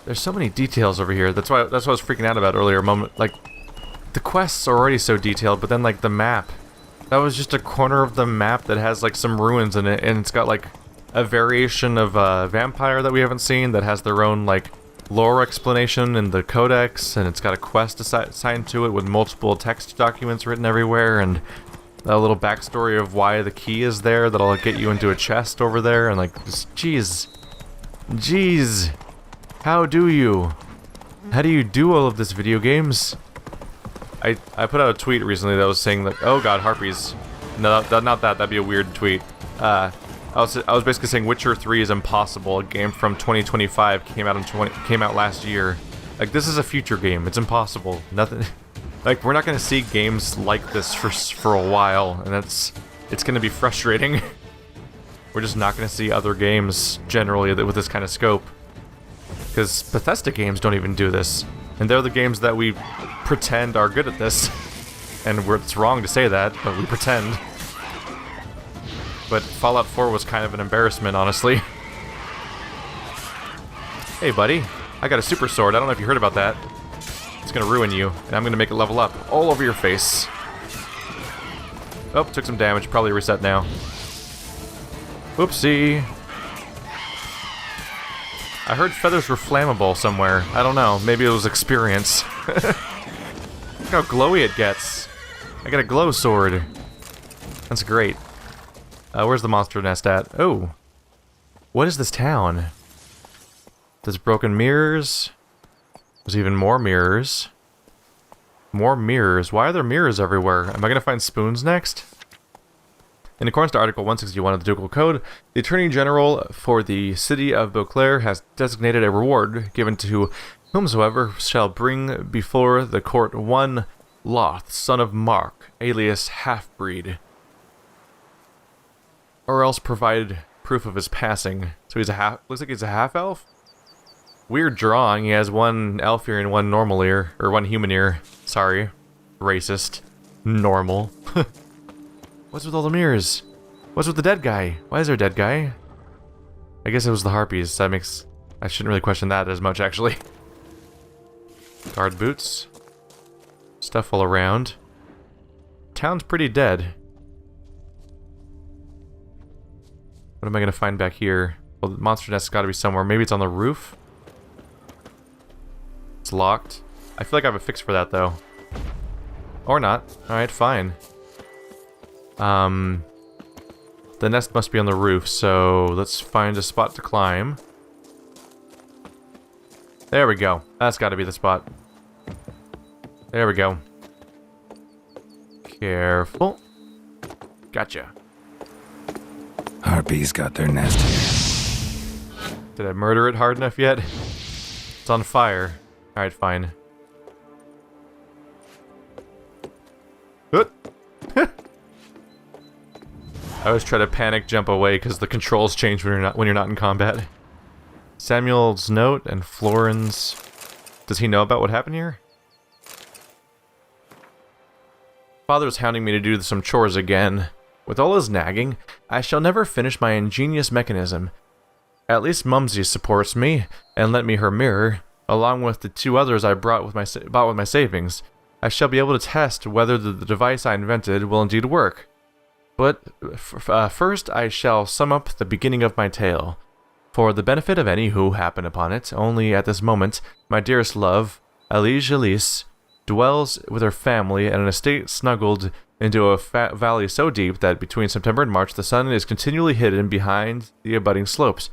There's so many details over here. That's what I was freaking out about earlier. Like, the quests are already so detailed, but then like the map. That was just a corner of the map that has like some ruins in it, and it's got like a variation of vampire that we haven't seen that has their own like lore explanation in the codex, and it's got a quest assigned to it with multiple text documents written everywhere, and a little backstory of why the key is there that'll get you into a chest over there, and like, just, jeez, how do you do all of this, video games? I put out a tweet recently that was saying like, oh god, harpies. No, not that. That'd be a weird tweet. I was basically saying Witcher 3 is impossible. A game from 2025 came out last year. Like, this is a future game. It's impossible. Nothing. Like, we're not gonna see games like this for a while, and it's gonna be frustrating. We're just not gonna see other games generally with this kind of scope, because Bethesda games don't even do this, and they're the games that we pretend are good at this. And it's wrong to say that, but we pretend. But Fallout 4 was kind of an embarrassment, honestly. Hey, buddy. I got a super sword. I don't know if you heard about that. It's gonna ruin you, and I'm gonna make it level up all over your face. Oh, took some damage. Probably reset now. Whoopsie. I heard feathers were flammable somewhere. I don't know. Maybe it was experience. Look how glowy it gets. I got a glow sword. That's great. Where's the monster nest at? Oh. What is this town? There's broken mirrors. There's even more mirrors. More mirrors. Why are there mirrors everywhere? Am I going to find spoons next? In accordance to Article 161 of the Ducal Code, the Attorney General for the City of Beauclair has designated a reward given to whomsoever shall bring before the court one Loth, son of Mark, alias Half-Breed, or else provide proof of his passing. So he's looks like he's a half-elf? Weird drawing. He has one elf ear and one normal ear, or one human ear. Sorry. Racist. Normal. What's with all the mirrors? What's with the dead guy? Why is there a dead guy? I guess it was the harpies. That makes... I shouldn't really question that as much, actually. Guard boots. Stuff all around. Town's pretty dead. What am I gonna find back here? Well, the monster nest's gotta be somewhere. Maybe it's on the roof? It's locked. I feel like I have a fix for that, though. Or not. Alright, fine. The nest must be on the roof, so let's find a spot to climb. There we go. That's gotta be the spot. There we go. Careful. Gotcha. Harpies got their nest here. Did I murder it hard enough yet? It's on fire. Alright, fine. I always try to panic jump away because the controls change when you're not in combat. Samuel's note and Florin's. Does he know about what happened here? Father's hounding me to do some chores again. With all his nagging, I shall never finish my ingenious mechanism. At least Mumsy supports me and lent me her mirror, along with the two others I bought with my savings. I shall be able to test whether the device I invented will indeed work. But first I shall sum up the beginning of my tale. For the benefit of any who happen upon it, only at this moment, my dearest love, Elise Jalise, dwells with her family at an estate snuggled into a valley so deep that between September and March the sun is continually hidden behind the abutting slopes.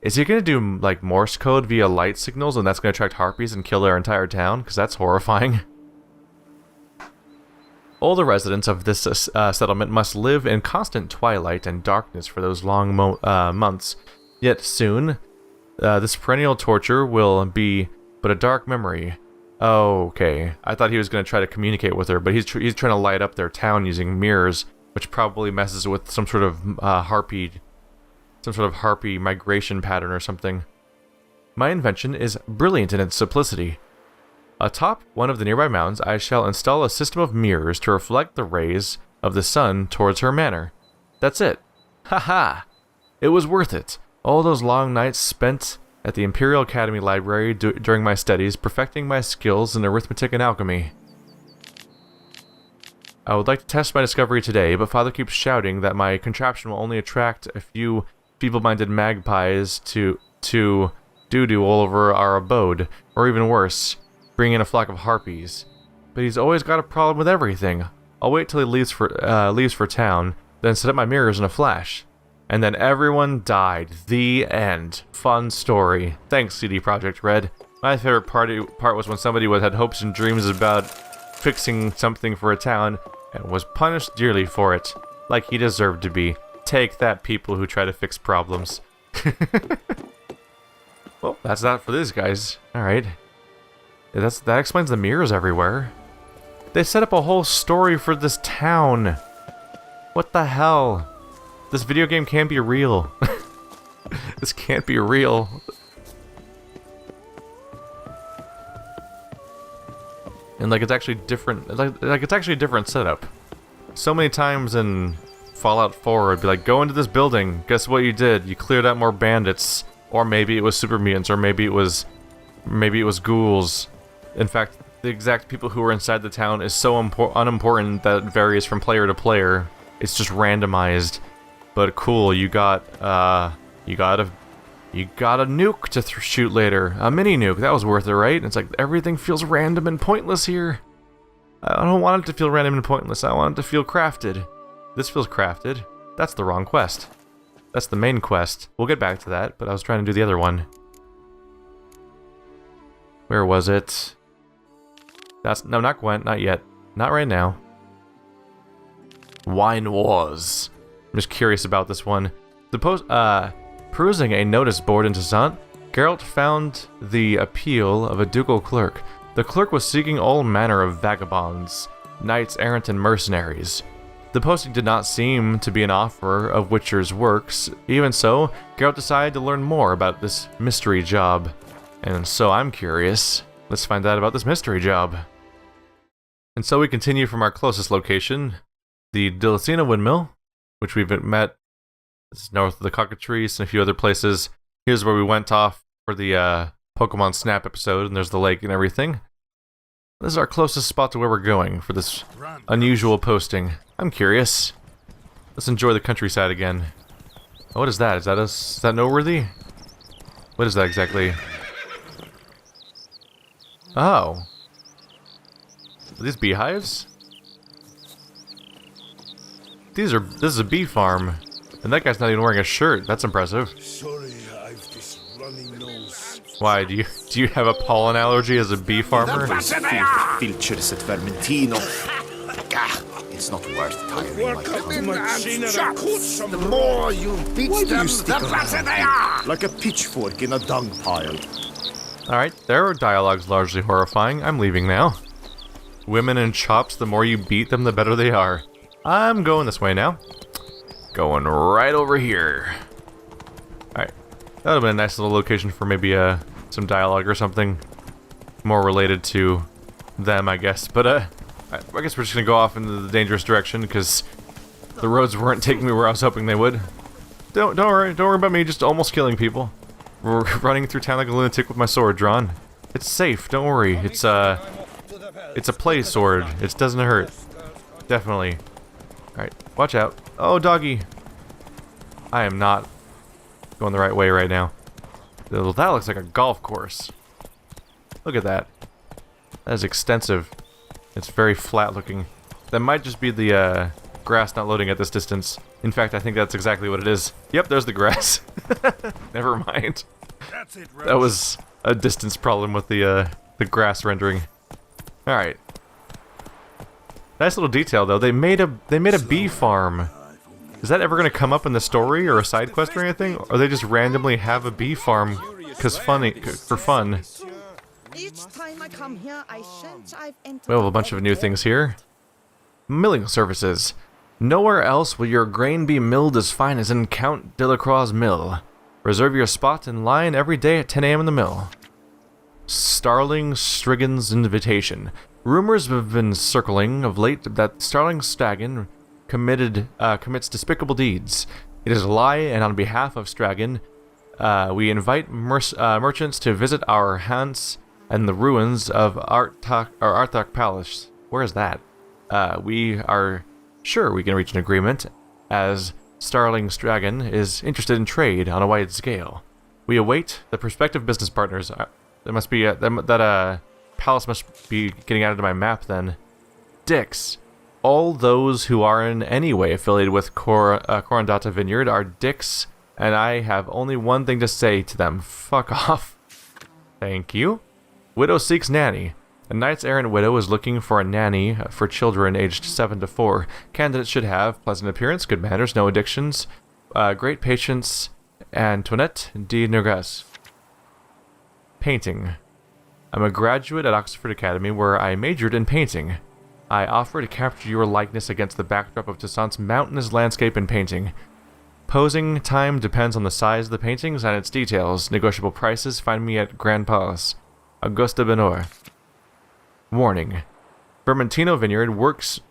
Is he going to do, like, Morse code via light signals and that's going to attract harpies and kill their entire town? Because that's horrifying. All the residents of this settlement must live in constant twilight and darkness for those long months. Yet soon, this perennial torture will be but a dark memory. Oh, okay. I thought he was going to try to communicate with her, but he's trying to light up their town using mirrors, which probably messes with some sort of harpy migration pattern or something. My invention is brilliant in its simplicity. Atop one of the nearby mountains, I shall install a system of mirrors to reflect the rays of the sun towards her manor. That's it. Ha ha! It was worth it. All those long nights spent at the Imperial Academy Library during my studies, perfecting my skills in arithmetic and alchemy. I would like to test my discovery today, but Father keeps shouting that my contraption will only attract a few feeble-minded magpies to doo-doo all over our abode, or even worse, bring in a flock of harpies. But he's always got a problem with everything. I'll wait till he leaves for town, then set up my mirrors in a flash. And then everyone died. The end. Fun story. Thanks, CD Projekt Red. My favorite part was when somebody had hopes and dreams about fixing something for a town, and was punished dearly for it, like he deserved to be. Take that, people who try to fix problems. Well, that's that for these guys. Alright. Yeah, that explains the mirrors everywhere. They set up a whole story for this town. What the hell? This video game can't be real. This can't be real. And like it's actually different. Like it's actually a different setup. So many times in Fallout 4, it'd be like, go into this building. Guess what you did? You cleared out more bandits, or maybe it was super mutants, or maybe it was ghouls. In fact, the exact people who were inside the town is so unimportant that it varies from player to player. It's just randomized. But cool, you got a nuke to shoot later. A mini nuke, that was worth it, right? It's like, everything feels random and pointless here. I don't want it to feel random and pointless, I want it to feel crafted. This feels crafted. That's the wrong quest. That's the main quest. We'll get back to that, but I was trying to do the other one. Where was it? No, not Gwent, not yet. Not right now. Wine Wars. I'm just curious about this one. Perusing a notice board in Toussaint, Geralt found the appeal of a ducal clerk. The clerk was seeking all manner of vagabonds, knights errant and mercenaries. The posting did not seem to be an offer of Witcher's works. Even so, Geralt decided to learn more about this mystery job. And so I'm curious. Let's find out about this mystery job. And so we continue from our closest location, the Dilacina Windmill, which we've met. This is north of the Cockatrice and a few other places. Here's where we went off for the Pokemon Snap episode, and there's the lake and everything. This is our closest spot to where we're going for this unusual posting. I'm curious. Let's enjoy the countryside again. Oh, what is that? Is that noteworthy? What is that exactly? Oh. Are these beehives? This is a bee farm. And that guy's not even wearing a shirt. That's impressive. Sorry, I've this runny nose. Why, do you have a pollen allergy as a bee farmer? Filters at Vermentino. It's not worth tiring The more you beat them, the better they are! Like a pitchfork in a dung pile. Alright, their dialogue's largely horrifying. I'm leaving now. Women in chops, the more you beat them, the better they are. I'm going this way now. Going right over here. Alright. That would have been a nice little location for maybe some dialogue or something. More related to them, I guess. But I guess we're just gonna go off into the dangerous direction because the roads weren't taking me where I was hoping they would. Don't worry about me just almost killing people. We're running through town like a lunatic with my sword drawn. It's safe, don't worry. It's a play sword. It doesn't hurt. Definitely. Alright, watch out. Oh, doggy. I am not going the right way right now. That looks like a golf course. Look at that. That is extensive. It's very flat looking. That might just be the grass not loading at this distance. In fact, I think that's exactly what it is. Yep, there's the grass. Never mind. That was a distance problem with the grass rendering. Alright. Nice little detail though. They made a bee farm. Is that ever gonna come up in the story or a side quest or anything? Or they just randomly have a bee farm for fun? Each time I come here, I sense I've entered. We have a bunch of new things here. Milling services. Nowhere else will your grain be milled as fine as in Count Delacroix's mill. Reserve your spot in line every day at 10 a.m. in the mill. Starling Strigan's invitation. Rumors have been circling of late that Starling Strigan commits despicable deeds. It is a lie, and on behalf of Strigan, We invite merchants to visit our haunts and the ruins of Arthak Palace. Where is that? We are sure we can reach an agreement, as Starling's dragon is interested in trade on a wide scale. We await the prospective business partners. There must be that palace must be getting added to my map then. Dicks. All those who are in any way affiliated with Corondata Vineyard are dicks, and I have only one thing to say to them. Fuck off. Thank you. Widow seeks nanny. A knights-errant widow is looking for a nanny for children aged 7 to 4. Candidates should have pleasant appearance, good manners, no addictions, great patience, and Antoinette de Nergas. Painting. I'm a graduate at Oxford Academy where I majored in painting. I offer to capture your likeness against the backdrop of Toussaint's mountainous landscape in painting. Posing time depends on the size of the paintings and its details. Negotiable prices, find me at Grand Palace. Augusta Benor. Warning. Vermentino Vineyard workers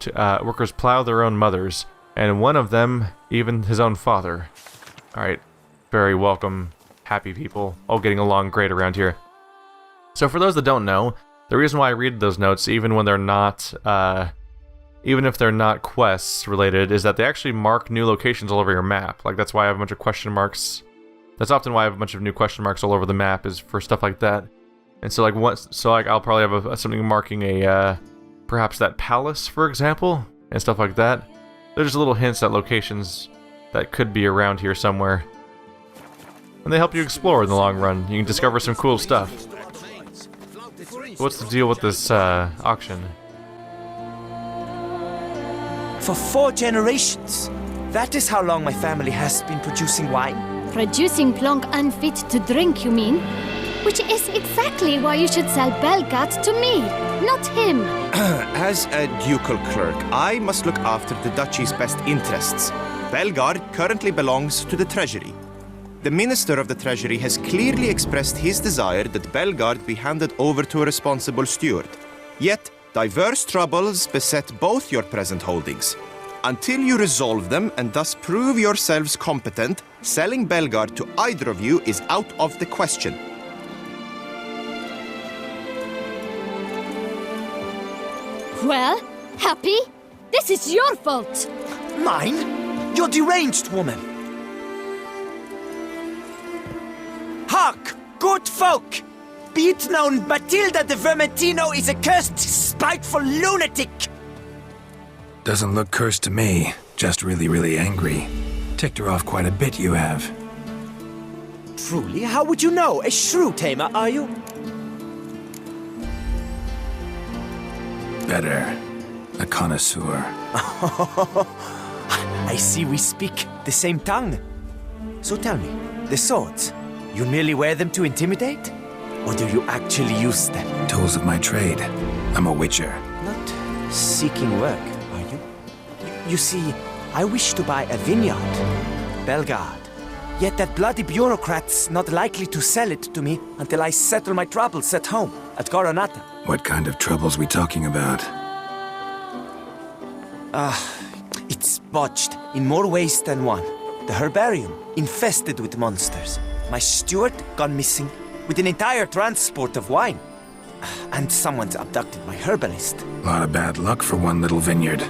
plow their own mothers, and one of them even his own father. Alright, very welcome, happy people, all getting along great around here. So for those that don't know, the reason why I read those notes, even when they're not, even if they're not quests related, is that they actually mark new locations all over your map. Like, that's why I have a bunch of question marks. That's often why I have a bunch of new question marks all over the map, is for stuff like that. And so, like, I'll probably have something marking a, perhaps that palace, for example, and stuff like that. They're just little hints at locations that could be around here somewhere. And they help you explore in the long run. You can discover some cool stuff. What's the deal with this, auction? For 4 generations. That is how long my family has been producing wine. Producing plonk unfit to drink, you mean? Which is exactly why you should sell Belgaard to me, not him. As a ducal clerk, I must look after the duchy's best interests. Belgaard currently belongs to the treasury. The Minister of the Treasury has clearly expressed his desire that Belgaard be handed over to a responsible steward. Yet, diverse troubles beset both your present holdings. Until you resolve them and thus prove yourselves competent, selling Belgaard to either of you is out of the question. Well, Happy? This is your fault! Mine? You're deranged, woman! Hark, good folk! Be it known, Matilda de Vermentino is a cursed, spiteful lunatic! Doesn't look cursed to me. Just really, really angry. Ticked her off quite a bit, you have. Truly? How would you know? A shrew tamer, are you? Better. A connoisseur. I see we speak the same tongue. So tell me, the swords, you merely wear them to intimidate? Or do you actually use them? Tools of my trade. I'm a witcher. Not seeking work, are you? You see, I wish to buy a vineyard. Belgaard. Yet that bloody bureaucrat's not likely to sell it to me until I settle my troubles at home, at Coronata. What kind of troubles we talking about? It's botched in more ways than one. The herbarium, infested with monsters. My steward gone missing, with an entire transport of wine. And someone's abducted my herbalist. A lot of bad luck for one little vineyard.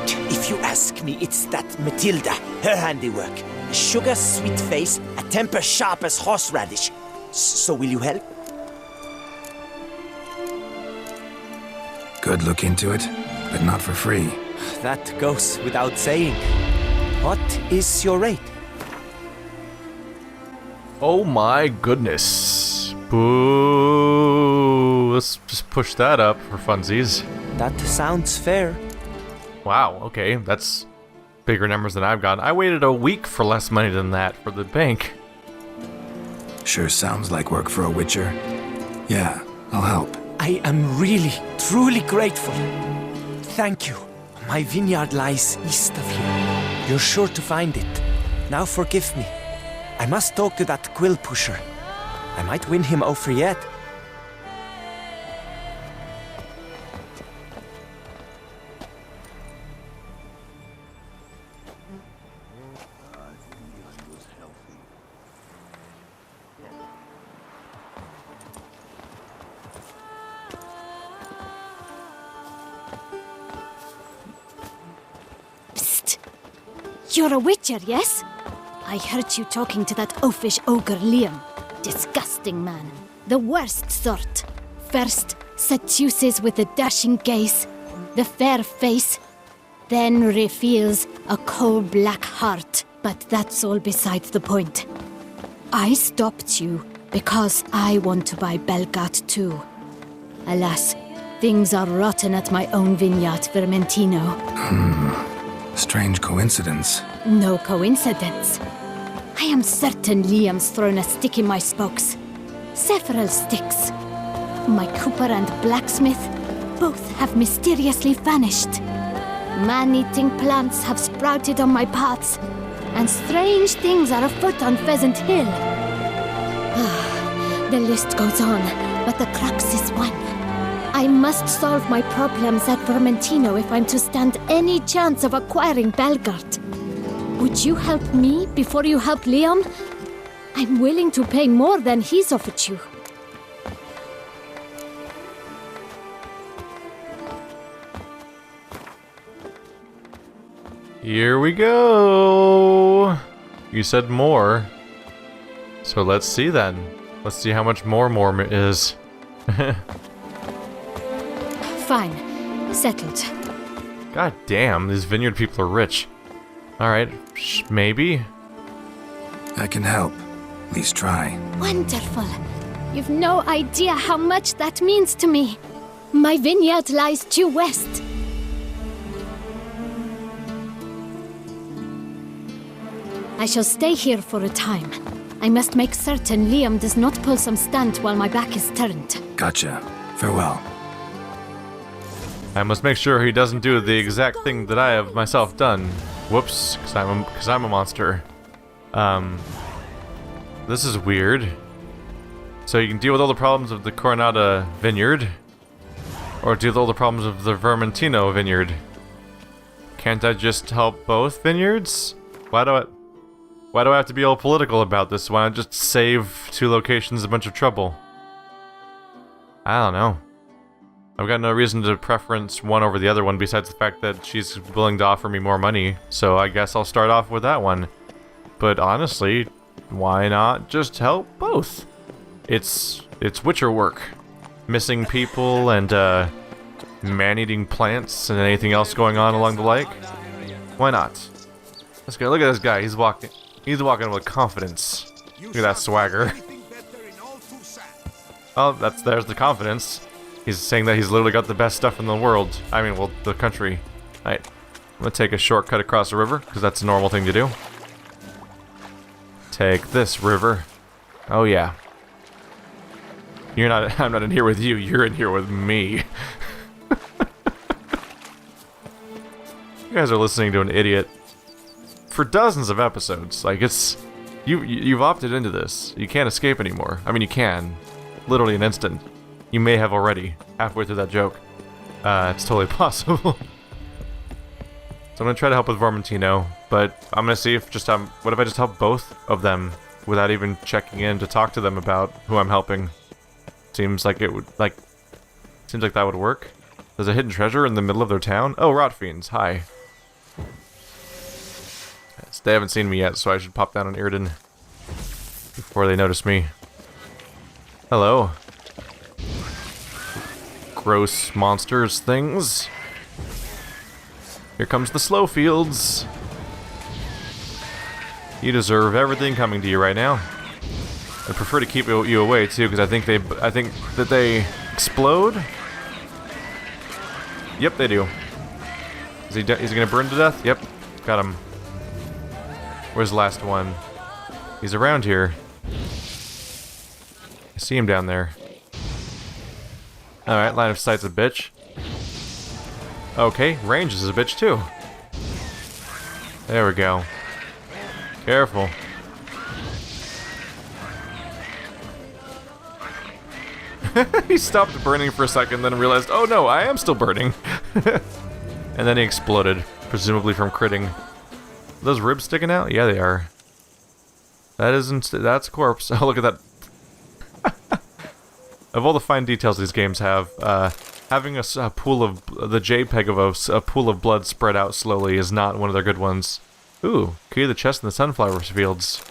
If you ask me, it's that Matilda, her handiwork. A sugar-sweet face, a temper sharp as horseradish. So will you help? Could look into it, but not for free. That goes without saying. What is your rate? Oh my goodness. Boo. Let's just push that up for funsies. That sounds fair. Wow, okay, that's bigger numbers than I've got. I waited a week for less money than that for the bank. Sure sounds like work for a witcher. Yeah, I'll help. I am really, truly grateful. Thank you. My vineyard lies east of here. You're sure to find it. Now forgive me. I must talk to that quill pusher. I might win him over yet. You're a witcher, yes? I heard you talking to that oafish ogre Liam. Disgusting man. The worst sort. First, seduces with the dashing gaze, the fair face, then reveals a coal-black heart. But that's all beside the point. I stopped you because I want to buy Belgaard too. Alas, things are rotten at my own vineyard, Vermentino. Strange coincidence. No coincidence. I am certain Liam's thrown a stick in my spokes. Several sticks. My cooper and blacksmith both have mysteriously vanished. Man-eating plants have sprouted on my paths, and strange things are afoot on Pheasant Hill. The list goes on, but the crux is one. I must solve my problems at Vermentino if I'm to stand any chance of acquiring Belgaard. Would you help me before you help Liam? I'm willing to pay more than he's offered you. Here we go! You said more. So let's see then. Let's see how much more is. Fine. Settled. God damn, these vineyard people are rich. Alright, maybe? I can help. At least try. Wonderful. You've no idea how much that means to me. My vineyard lies due west. I shall stay here for a time. I must make certain Liam does not pull some stunt while my back is turned. Gotcha. Farewell. I must make sure he doesn't do the exact thing that I have myself done. Whoops, because I'm a monster. This is weird. So you can deal with all the problems of the Coronata vineyard, or deal with all the problems of the Vermentino vineyard. Can't I just help both vineyards? Why do I have to be all political about this? Why not just save two locations a bunch of trouble? I don't know. I've got no reason to preference one over the other one besides the fact that she's willing to offer me more money, so I guess I'll start off with that one. But honestly, why not just help both? It's Witcher work. Missing people and man-eating plants and anything else going on along the lake. Why not? Let's go. Look at this guy. He's walking with confidence. Look at that swagger. Oh, there's the confidence. He's saying that he's literally got the best stuff in the world. I mean, well, the country. Alright. I'm gonna take a shortcut across the river, because that's a normal thing to do. Take this river. Oh, yeah. I'm not in here with you, you're in here with me. You guys are listening to an idiot for dozens of episodes. Like, you've opted into this. You can't escape anymore. I mean, you can. Literally an instant. You may have already, halfway through that joke. It's totally possible. So I'm gonna try to help with Vermentino, but I'm gonna see if what if I just help both of them without even checking in to talk to them about who I'm helping? Seems like that would work. There's a hidden treasure in the middle of their town. Oh, rot fiends, hi. They haven't seen me yet, so I should pop down on Irden before they notice me. Hello. Gross monsters things. Here comes the slow fields. You deserve everything coming to you right now. I'd prefer to keep you away too, because I think that they explode. Yep, they do. Is he gonna burn to death? Yep, got him. Where's the last one? He's around here. I see him down there. Alright, line of sight's a bitch. Okay, range is a bitch too. There we go. Careful. He stopped burning for a second, then realized, oh no, I am still burning. And then he exploded, presumably from critting. Are those ribs sticking out? Yeah, they are. That's a corpse. Oh, look at that. Of all the fine details these games have, having a pool of the JPEG of a pool of blood spread out slowly is not one of their good ones. Ooh, key to the chest in the sunflower fields.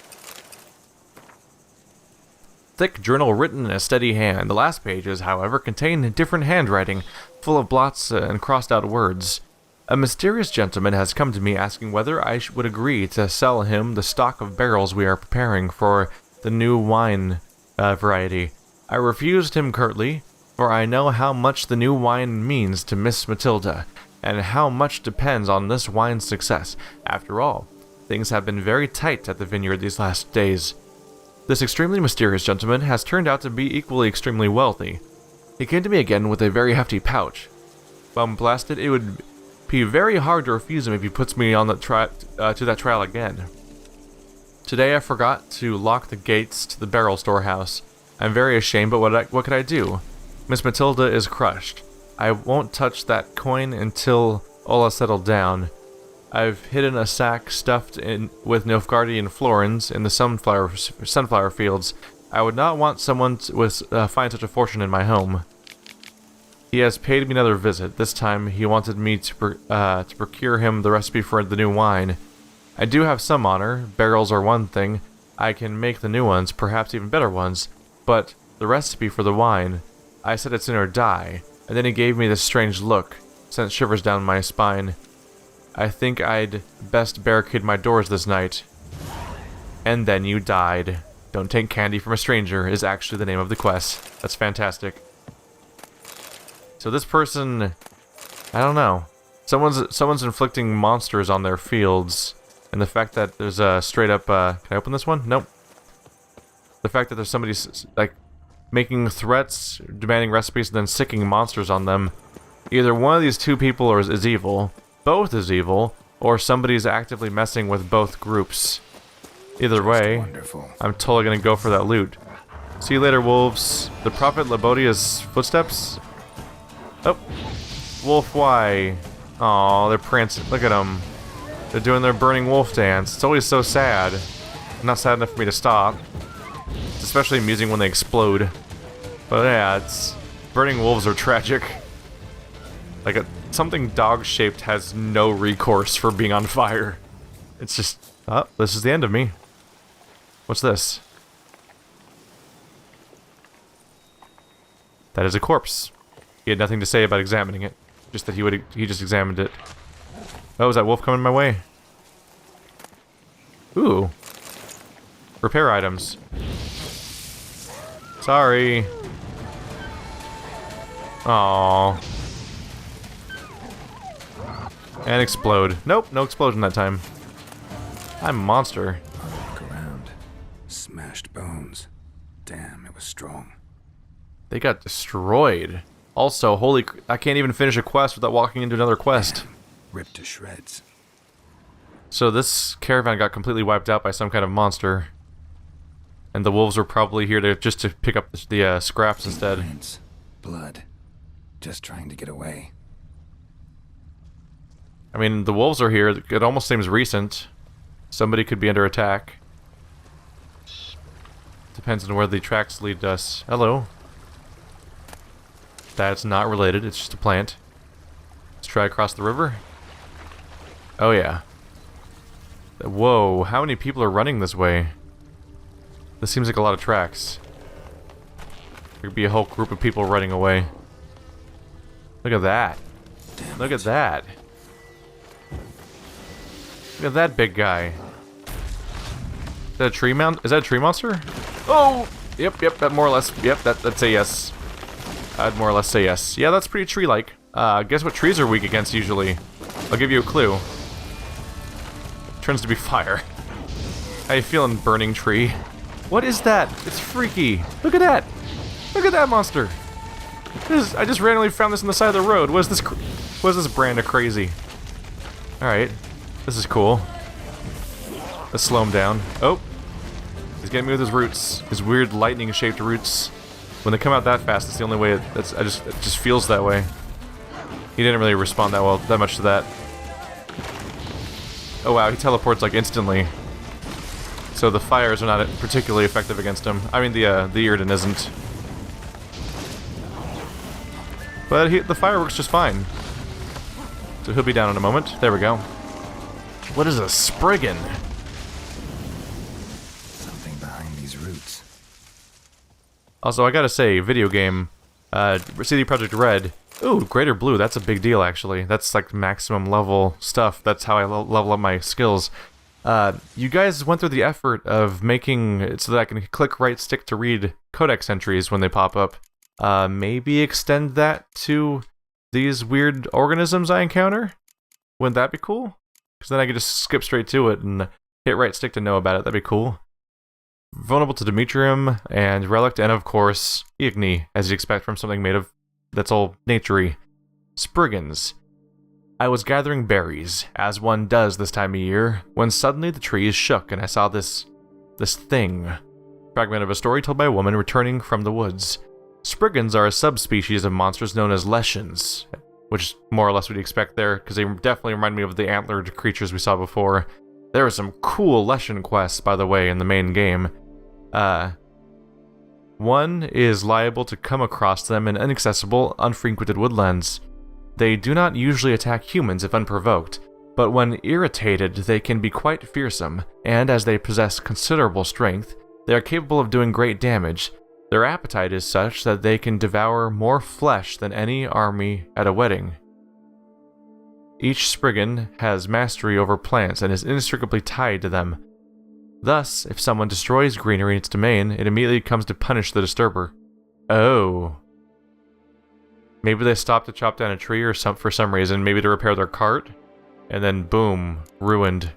Thick journal written in a steady hand. The last pages, however, contain different handwriting, full of blots and crossed out words. A mysterious gentleman has come to me asking whether I would agree to sell him the stock of barrels we are preparing for the new wine variety. I refused him curtly, for I know how much the new wine means to Miss Matilda, and how much depends on this wine's success. After all, things have been very tight at the vineyard these last days. This extremely mysterious gentleman has turned out to be equally extremely wealthy. He came to me again with a very hefty pouch. Bum blasted, it would be very hard to refuse him if he puts me on the to that trial again. Today I forgot to lock the gates to the barrel storehouse. I'm very ashamed, but what could I do? Miss Matilda is crushed. I won't touch that coin until all is settled down. I've hidden a sack stuffed in with Nilfgaardian florins in the sunflower fields. I would not want someone to find such a fortune in my home. He has paid me another visit. This time he wanted me to procure him the recipe for the new wine. I do have some honor. Barrels are one thing. I can make the new ones, perhaps even better ones. But the recipe for the wine, I said I'd sooner die. And then he gave me this strange look, sent shivers down my spine. I think I'd best barricade my doors this night. And then you died. Don't take candy from a stranger is actually the name of the quest. That's fantastic. So this person, I don't know. Someone's inflicting monsters on their fields, and the fact that there's a straight up. Can I open this one? Nope. The fact that there's somebody like making threats, demanding recipes, and then sicking monsters on them. Either one of these two people is evil, both is evil, or somebody's actively messing with both groups. Either way, Wonderful. I'm totally gonna go for that loot. See you later, wolves. The Prophet Labodia's footsteps? Oh. Wolf, why? Aw, they're prancing. Look at them. They're doing their burning wolf dance. It's always so sad. Not sad enough for me to stop. It's especially amusing when they explode. But yeah, burning wolves are tragic. Like something dog-shaped has no recourse for being on fire. It's just, oh, this is the end of me. What's this? That is a corpse. He had nothing to say about examining it. Just that he just examined it. Oh, is that wolf coming my way? Ooh. Repair items. Sorry. Aww. And explode. Nope, no explosion that time. I'm a monster. Look around. Smashed bones. Damn, it was strong. They got destroyed. Also, I can't even finish a quest without walking into another quest. Damn. Ripped to shreds. So this caravan got completely wiped out by some kind of monster. And the wolves were probably here to just to pick up the scraps instead. Prints. Blood. Just trying to get away. I mean, the wolves are here. It almost seems recent. Somebody could be under attack. Depends on where the tracks lead us. Hello. That's not related. It's just a plant. Let's try across the river. Oh yeah. Whoa, how many people are running this way? This seems like a lot of tracks. There could be a whole group of people running away. Look at that. Damn Look it. at that. Look at that big guy. Is that a tree Is that a tree monster? Oh! Yep, that more or less. Yep, that's a yes. I'd more or less say yes. Yeah, that's pretty tree-like. Guess what trees are weak against usually? I'll give you a clue. Turns to be fire. How you feeling, burning tree? What is that? It's freaky. Look at that. Look at that monster. I just randomly found this on the side of the road. What is this brand of crazy? Alright. This is cool. Let's slow him down. Oh. He's getting me with his roots. His weird lightning-shaped roots. When they come out that fast, it's the only way it just feels that way. He didn't really respond that much to that. Oh wow, he teleports like instantly. So the fires are not particularly effective against him. I mean, the Yrden isn't. But the fire works just fine. So he'll be down in a moment. There we go. What is a Spriggan? Something behind these roots. Also, I gotta say, video game, CD Projekt Red. Ooh, Greater Blue, that's a big deal, actually. That's like maximum level stuff. That's how I level up my skills. You guys went through the effort of making it so that I can click right stick to read codex entries when they pop up. Maybe extend that to these weird organisms I encounter? Wouldn't that be cool? Because then I could just skip straight to it and hit right stick to know about it. That'd be cool. Vulnerable to Demetrium and Relict, and of course, Igni, as you expect from something made of that's all naturey. Spriggans. I was gathering berries, as one does this time of year, when suddenly the trees shook and I saw this thing. Fragment of a story told by a woman returning from the woods. Spriggans are a subspecies of monsters known as Leshens, which is more or less what you expect there, because they definitely remind me of the antlered creatures we saw before. There are some cool Leshen quests, by the way, in the main game. One is liable to come across them in inaccessible, unfrequented woodlands. They do not usually attack humans if unprovoked, but when irritated they can be quite fearsome, and as they possess considerable strength, they are capable of doing great damage. Their appetite is such that they can devour more flesh than any army at a wedding. Each Spriggan has mastery over plants and is inextricably tied to them. Thus, if someone destroys greenery in its domain, it immediately comes to punish the disturber. Oh. Maybe they stopped to chop down a tree or for some reason, maybe to repair their cart, and then boom, ruined.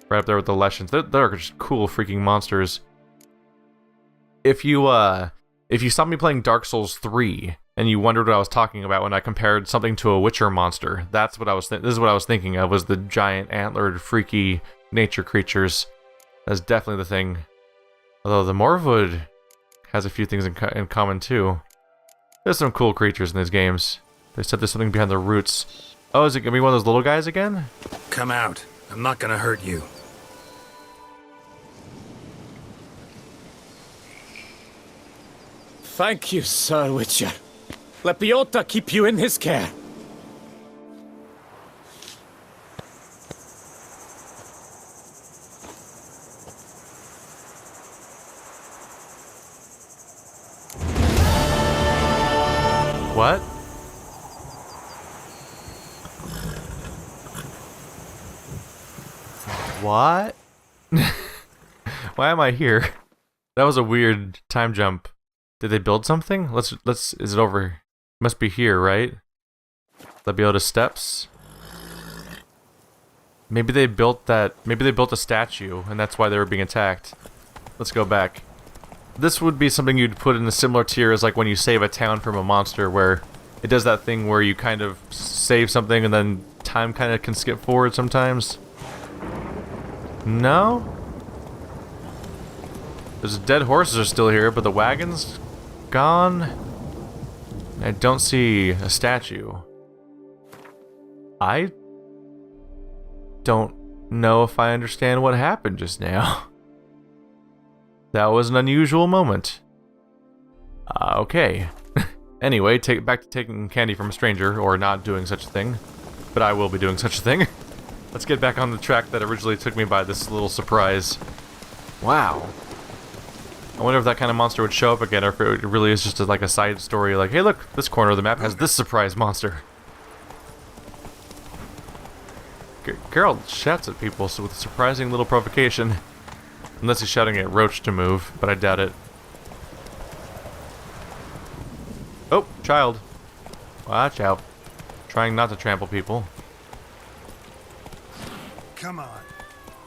Right up there with the Leshens. They're just cool freaking monsters. If you saw me playing Dark Souls 3 and you wondered what I was talking about when I compared something to a Witcher monster, that's what I was this is what I was thinking of, was the giant antlered freaky nature creatures. That's definitely the thing. Although the Morwood has a few things in common too. There's some cool creatures in these games. They said there's something behind the roots. Oh, is it gonna be one of those little guys again? Come out. I'm not gonna hurt you. Thank you, Sir Witcher. Let Biota keep you in his care. What? What? Why am I here? That was a weird time jump. Did they build something? Let's is it over? Must be here, right? Let be able to steps. Maybe they built that, maybe they built a statue and that's why they were being attacked. Let's go back. This would be something you'd put in a similar tier as like when you save a town from a monster, where it does that thing where you kind of save something and then time kind of can skip forward sometimes. No? There's dead horses are still here, but the wagon's gone. I don't see a statue. I don't know if I understand what happened just now. That was an unusual moment. Okay. Anyway, back to taking candy from a stranger, or not doing such a thing. But I will be doing such a thing. Let's get back on the track that originally took me by this little surprise. Wow. I wonder if that kind of monster would show up again, or if it really is just like a side story, like, hey look, this corner of the map has this surprise monster. Geralt shouts at people with a surprising little provocation. Unless he's shouting at Roach to move, but I doubt it. Oh, child. Watch out. Trying not to trample people. Come on.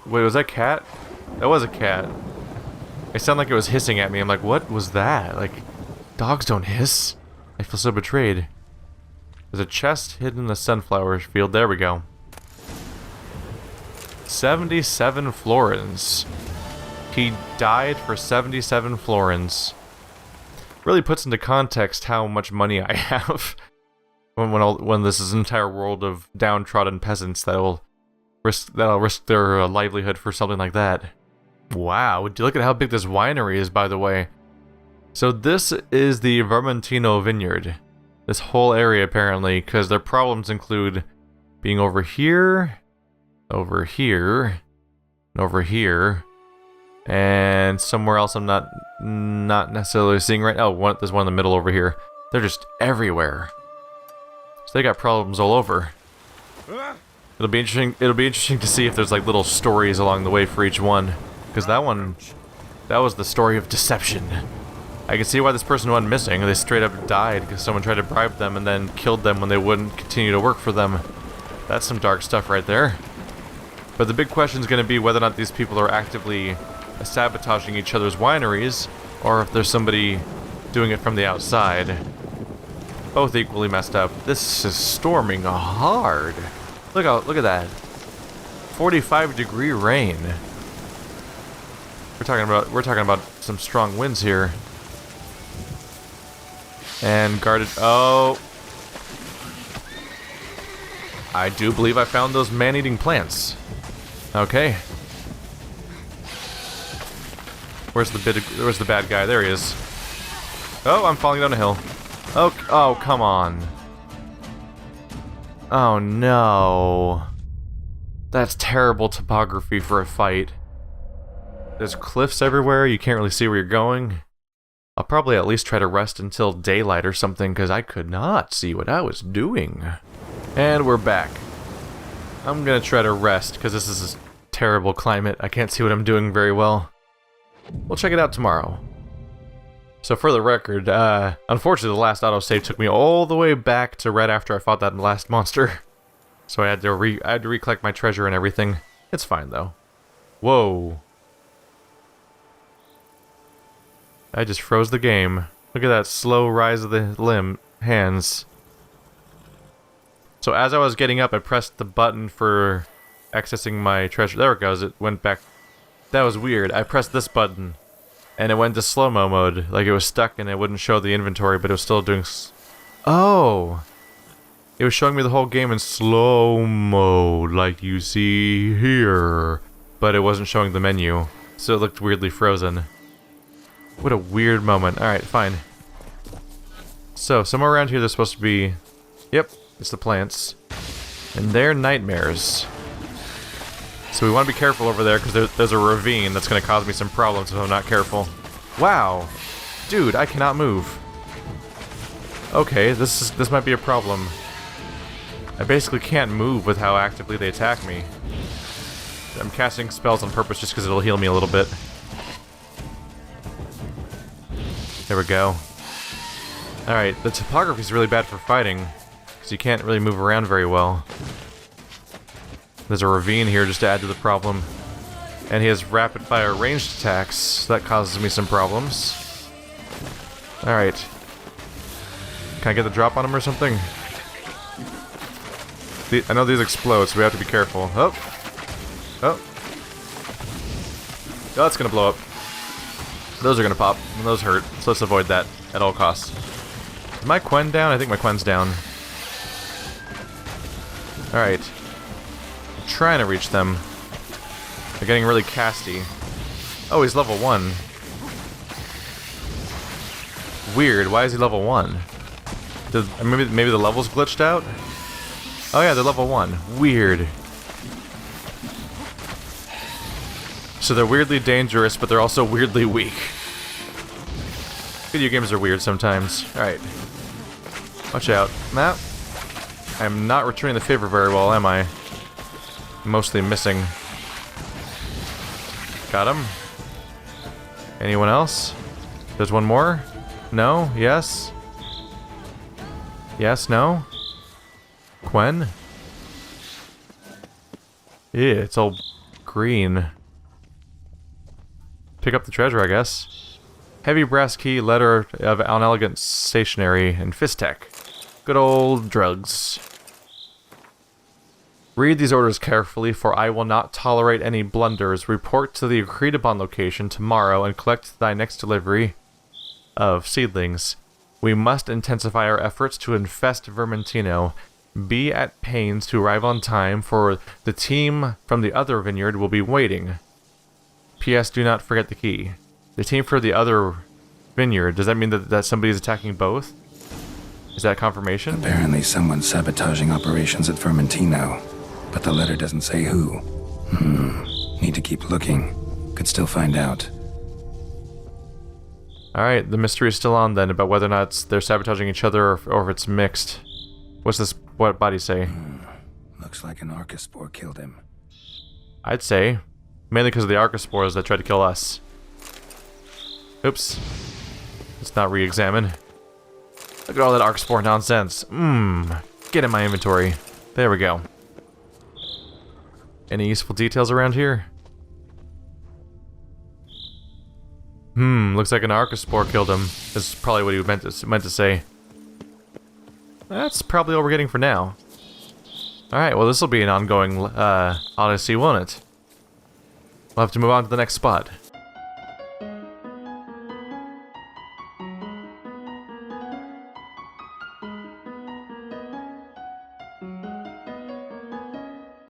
Wait, was that cat? That was a cat. It sounded like it was hissing at me. I'm like, what was that? Like, dogs don't hiss. I feel so betrayed. There's a chest hidden in the sunflower field. There we go. 77 florins. He died for 77 florins. Really puts into context how much money I have. when this is an entire world of downtrodden peasants that'll risk their livelihood for something like that. Wow, would you look at how big this winery is, by the way. So this is the Vermentino Vineyard. This whole area, apparently, because their problems include being over here, over here, and over here, and somewhere else I'm not necessarily seeing right now. Oh, there's one in the middle over here. They're just everywhere. So they got problems all over. It'll be interesting to see if there's like little stories along the way for each one, because that was the story of deception. I can see why this person went missing. They straight up died because someone tried to bribe them and then killed them when they wouldn't continue to work for them. That's some dark stuff right there. But the big question is going to be whether or not these people are actively sabotaging each other's wineries, or if there's somebody doing it from the outside. Both equally messed up. This is storming hard. Look at that. 45-degree rain. We're talking about some strong winds here. And guarded. Oh, I do believe I found those man-eating plants. Okay. Where's the bad guy? There he is. Oh, I'm falling down a hill. Oh, come on. Oh no. That's terrible topography for a fight. There's cliffs everywhere. You can't really see where you're going. I'll probably at least try to rest until daylight or something, because I could not see what I was doing. And we're back. I'm gonna try to rest, because this is a terrible climate. I can't see what I'm doing very well. We'll check it out tomorrow. So for the record, unfortunately the last autosave took me all the way back to right after I fought that last monster. So I had to recollect my treasure and everything. It's fine though. Whoa. I just froze the game. Look at that slow rise of the hands. So as I was getting up, I pressed the button for accessing my treasure. There it goes. It went back. That was weird. I pressed this button, and it went to slow-mo mode. Like it was stuck, and it wouldn't show the inventory, but it was still doing... Oh! It was showing me the whole game in slow-mo, like you see here. But it wasn't showing the menu, so it looked weirdly frozen. What a weird moment. Alright, fine. So, somewhere around here there's supposed to be... Yep, it's the plants. And they're nightmares. So we want to be careful over there, because there's a ravine that's going to cause me some problems if I'm not careful. Wow! Dude, I cannot move. Okay, this might be a problem. I basically can't move with how actively they attack me. I'm casting spells on purpose just because it'll heal me a little bit. There we go. Alright, the topography is really bad for fighting, because you can't really move around very well. There's a ravine here just to add to the problem. And he has rapid-fire ranged attacks, so that causes me some problems. Alright. Can I get the drop on him or something? I know these explode, so we have to be careful. Oh! Oh! Oh, that's gonna blow up. Those are gonna pop, and those hurt, so let's avoid that at all costs. Is my Quen down? I think my Quen's down. Alright. I'm trying to reach them. They're getting really casty. Oh, he's level 1. Weird, why is he level 1? Maybe the level's glitched out? Oh yeah, they're level 1. Weird. So they're weirdly dangerous, but they're also weirdly weak. Video games are weird sometimes. Alright. Watch out. Nah. I'm not returning the favor very well, am I? Mostly missing. Got him. Anyone else? There's one more? No? Yes? Yes? No? Quen? Yeah, it's all green. Pick up the treasure, I guess. Heavy brass key, letter of unelegant stationery, and Fistech. Good old drugs. Read these orders carefully, for I will not tolerate any blunders. Report to the agreed-upon location tomorrow and collect thy next delivery of seedlings. We must intensify our efforts to infest Vermentino. Be at pains to arrive on time, for the team from the other vineyard will be waiting. P.S. Do not forget the key. The team for the other vineyard, does that mean that somebody's attacking both? Is that confirmation? Apparently someone's sabotaging operations at Vermentino. but the letter doesn't say who. Need to keep looking. Could still find out. Alright, the mystery is still on then about whether or not they're sabotaging each other or if it's mixed. What's this what body say? Looks like an Archospore killed him. I'd say. Mainly because of the Archospores that tried to kill us. Oops. Let's not re-examine. Look at all that Archospore nonsense. Get in my inventory. There we go. Any useful details around here? Looks like an Archospore killed him. This is probably what he meant to say. That's probably all we're getting for now. Alright, well this will be an ongoing odyssey, won't it? We'll have to move on to the next spot.